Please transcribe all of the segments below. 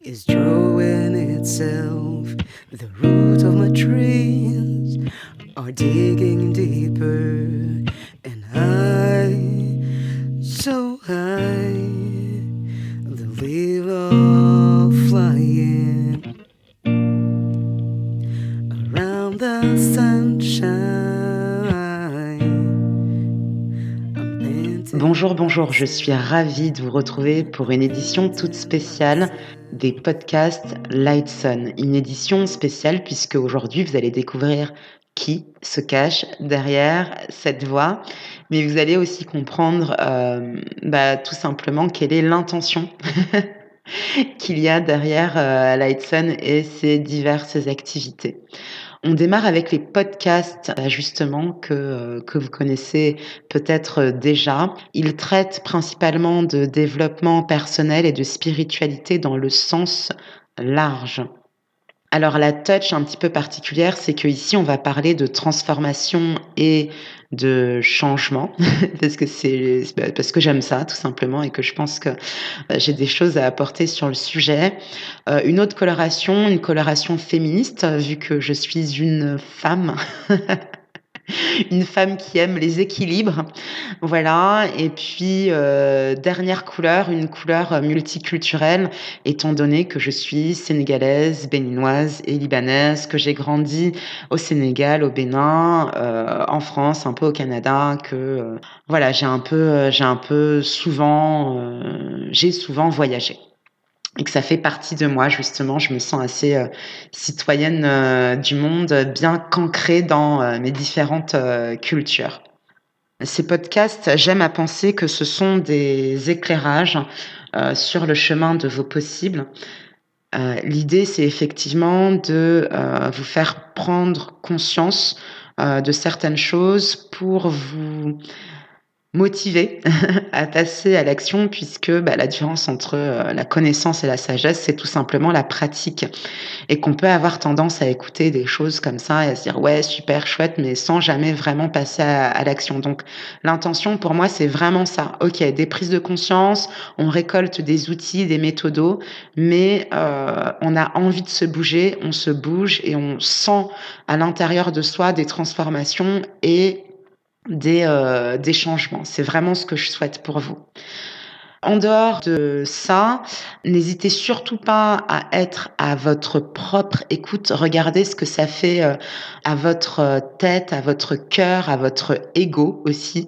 is drawing itself. The roots of my trees are digging deeper, and so high, the leaves are flying around the sunshine. Bonjour, bonjour, je suis ravie de vous retrouver pour une édition toute spéciale des podcasts Lightson. Une édition spéciale puisque aujourd'hui vous allez découvrir qui se cache derrière cette voix, mais vous allez aussi comprendre tout simplement quelle est l'intention qu'il y a derrière Lightson et ses diverses activités. On démarre avec les podcasts, justement, que vous connaissez peut-être déjà. Ils traitent principalement de développement personnel et de spiritualité dans le sens large. Alors la touch un petit peu particulière, c'est qu'ici, on va parler de transformation et de changement parce que j'aime ça tout simplement et que je pense que j'ai des choses à apporter sur le sujet. Une autre coloration, une coloration féministe, vu que je suis une femme. Une femme qui aime les équilibres, voilà. Et puis, dernière couleur, une couleur multiculturelle, étant donné que je suis sénégalaise, béninoise et libanaise, que j'ai grandi au Sénégal, au Bénin, en France, un peu au Canada, voilà, j'ai souvent voyagé. Et que ça fait partie de moi, justement. Je me sens assez citoyenne du monde, bien qu'ancrée dans mes différentes cultures. Ces podcasts, j'aime à penser que ce sont des éclairages sur le chemin de vos possibles. L'idée, c'est effectivement de vous faire prendre conscience de certaines choses pour vous motiver à passer à l'action puisque la différence entre la connaissance et la sagesse, c'est tout simplement la pratique et qu'on peut avoir tendance à écouter des choses comme ça et à se dire ouais, super chouette, mais sans jamais vraiment passer à l'action. Donc l'intention pour moi, c'est vraiment ça. Ok, des prises de conscience, on récolte des outils, des méthodos, mais on a envie de se bouger, on se bouge et on sent à l'intérieur de soi des transformations et des changements. C'est vraiment ce que je souhaite pour vous. En dehors de ça, n'hésitez surtout pas à être à votre propre écoute. Regardez ce que ça fait à votre tête, à votre cœur, à votre ego aussi.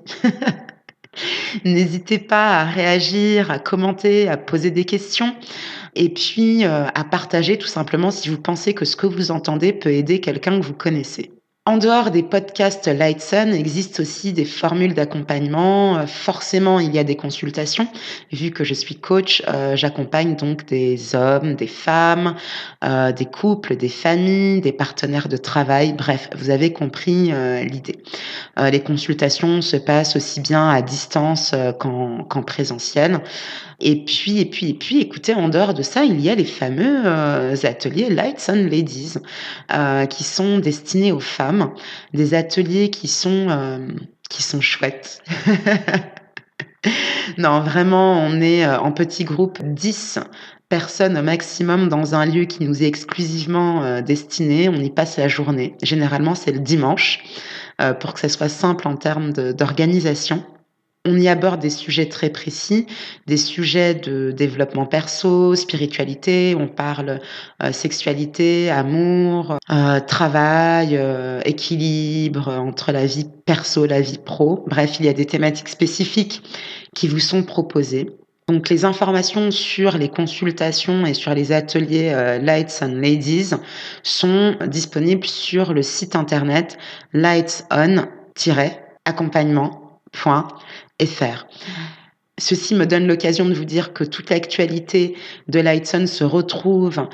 N'hésitez pas à réagir, à commenter, à poser des questions et puis à partager tout simplement si vous pensez que ce que vous entendez peut aider quelqu'un que vous connaissez. En dehors des podcasts Lightson, existent aussi des formules d'accompagnement. Forcément, il y a des consultations. Vu que je suis coach, j'accompagne donc des hommes, des femmes, des couples, des familles, des partenaires de travail. Bref, vous avez compris l'idée. Les consultations se passent aussi bien à distance qu'en présentiel. Et puis, écoutez, en dehors de ça, il y a les fameux ateliers Lights on Ladies qui sont destinés aux femmes, des ateliers qui sont chouettes. Non, vraiment, on est en petit groupe, 10 personnes au maximum dans un lieu qui nous est exclusivement destiné. On y passe la journée. Généralement, c'est le dimanche pour que ça soit simple en termes d'organisation. On y aborde des sujets très précis, des sujets de développement perso, spiritualité, on parle sexualité, amour, travail, équilibre entre la vie perso, la vie pro. Bref, il y a des thématiques spécifiques qui vous sont proposées. Donc les informations sur les consultations et sur les ateliers Lights on Ladies sont disponibles sur le site internet lightson-accompagnement.fr. Ceci me donne l'occasion de vous dire que toute l'actualité de Lightson se retrouve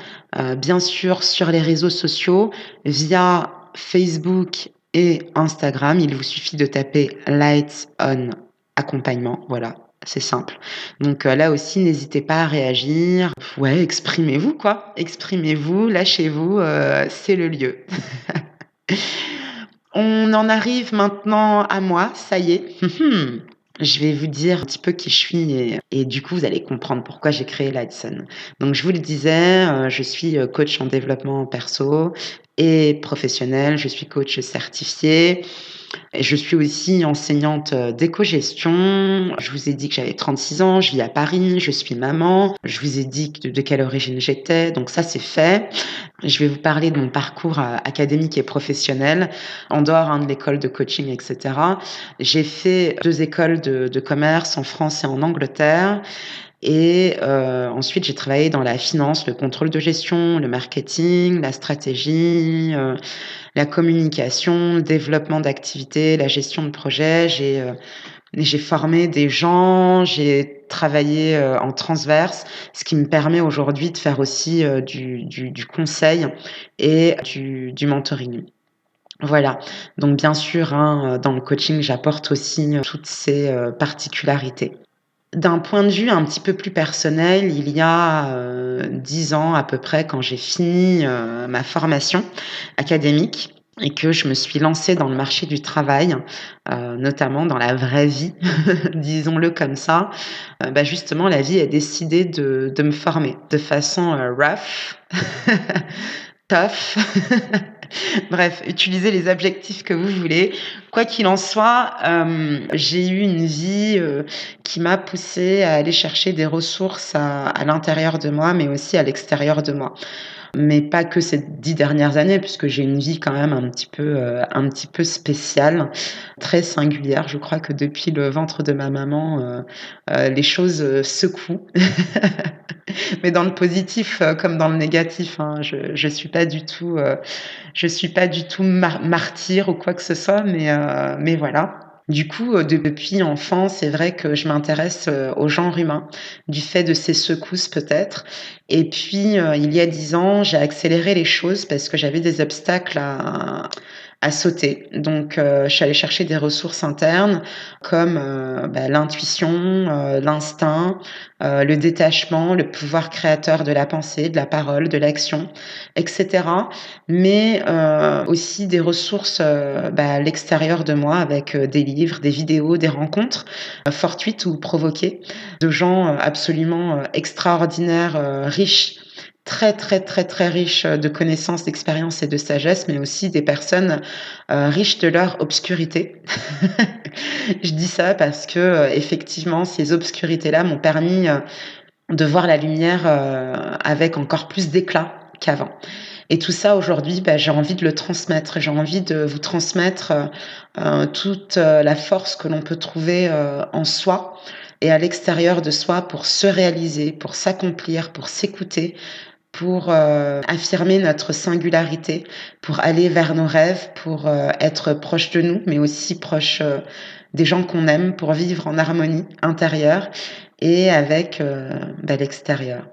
bien sûr sur les réseaux sociaux via Facebook et Instagram. Il vous suffit de taper Lightson Accompagnement, voilà. C'est simple. Donc là aussi, n'hésitez pas à réagir. Ouais, exprimez-vous, quoi. Exprimez-vous, lâchez-vous, c'est le lieu. On en arrive maintenant à moi, ça y est. je vais vous dire un petit peu qui je suis et du coup, vous allez comprendre pourquoi j'ai créé Lightsun. Donc je vous le disais, je suis, coach en développement perso et professionnel. Je suis coach certifiée et je suis aussi enseignante, d'éco-gestion. Je vous ai dit que j'avais 36 ans, je vis à Paris, je suis maman. Je vous ai dit de quelle origine j'étais, donc ça, c'est fait. Je vais vous parler de mon parcours, académique et professionnel, en dehors, de l'école de coaching et cetera. J'ai fait 2 écoles de commerce en France et en Angleterre et ensuite j'ai travaillé dans la finance, le contrôle de gestion, le marketing, la stratégie, la communication, le développement d'activités, la gestion de projets. J'ai formé des gens, j'ai travaillé, en transverse, ce qui me permet aujourd'hui de faire aussi, du conseil et du mentoring. Voilà, donc bien sûr, dans le coaching, j'apporte aussi, toutes ces, particularités. D'un point de vue un petit peu plus personnel, il y a, 10 ans à peu près, quand j'ai fini, ma formation académique et que je me suis lancée dans le marché du travail, notamment dans la vraie vie, disons-le comme ça, justement la vie a décidé de me former de façon, rough, tough, bref, utilisez les adjectifs que vous voulez. Quoi qu'il en soit, j'ai eu une vie, qui m'a poussée à aller chercher des ressources à l'intérieur de moi, mais aussi à l'extérieur de moi. Mais pas que ces 10 dernières années, puisque j'ai une vie quand même un petit peu spéciale, très singulière. Je crois que depuis le ventre de ma maman, les choses, secouent. Mais dans le positif, comme dans le négatif, hein. Je suis pas du tout martyr ou quoi que ce soit, mais voilà. Du coup, depuis enfant, c'est vrai que je m'intéresse, au genre humain, du fait de ces secousses peut-être. Et puis, il y a 10 ans, j'ai accéléré les choses parce que j'avais des obstacles à sauter. Donc, je suis allée chercher des ressources internes comme, l'intuition, l'instinct, le détachement, le pouvoir créateur de la pensée, de la parole, de l'action, et cetera. Mais, aussi des ressources, à l'extérieur de moi avec, des livres, des vidéos, des rencontres, fortuites ou provoquées, de gens, absolument, extraordinaires, riches, très, très, très, très riches, de connaissances, d'expériences et de sagesse, mais aussi des personnes, riches de leur obscurité. Je dis ça parce que, effectivement, ces obscurités-là m'ont permis, de voir la lumière, avec encore plus d'éclat qu'avant. Et tout ça aujourd'hui, j'ai envie de le transmettre. J'ai envie de vous transmettre, toute, la force que l'on peut trouver, en soi et à l'extérieur de soi pour se réaliser, pour s'accomplir, pour s'écouter, pour, affirmer notre singularité, pour aller vers nos rêves, pour, être proche de nous, mais aussi proche, des gens qu'on aime, pour vivre en harmonie intérieure et avec, l'extérieur.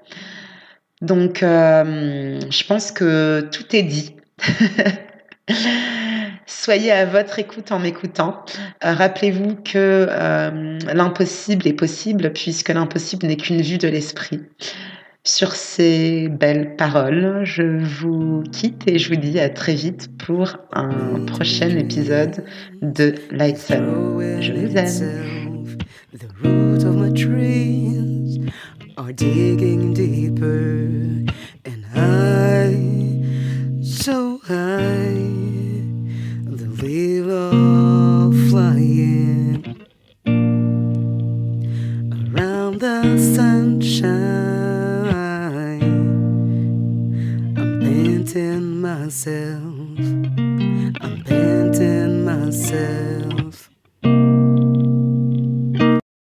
Donc, je pense que tout est dit. Soyez à votre écoute en m'écoutant. Rappelez-vous que, l'impossible est possible puisque l'impossible n'est qu'une vue de l'esprit. Sur ces belles paroles, je vous quitte et je vous dis à très vite pour un prochain épisode de Lightsun. Je vous aime. The roots of my trees are digging deeper and high, so high, the leaves are flying around the sunshine. I'm painting myself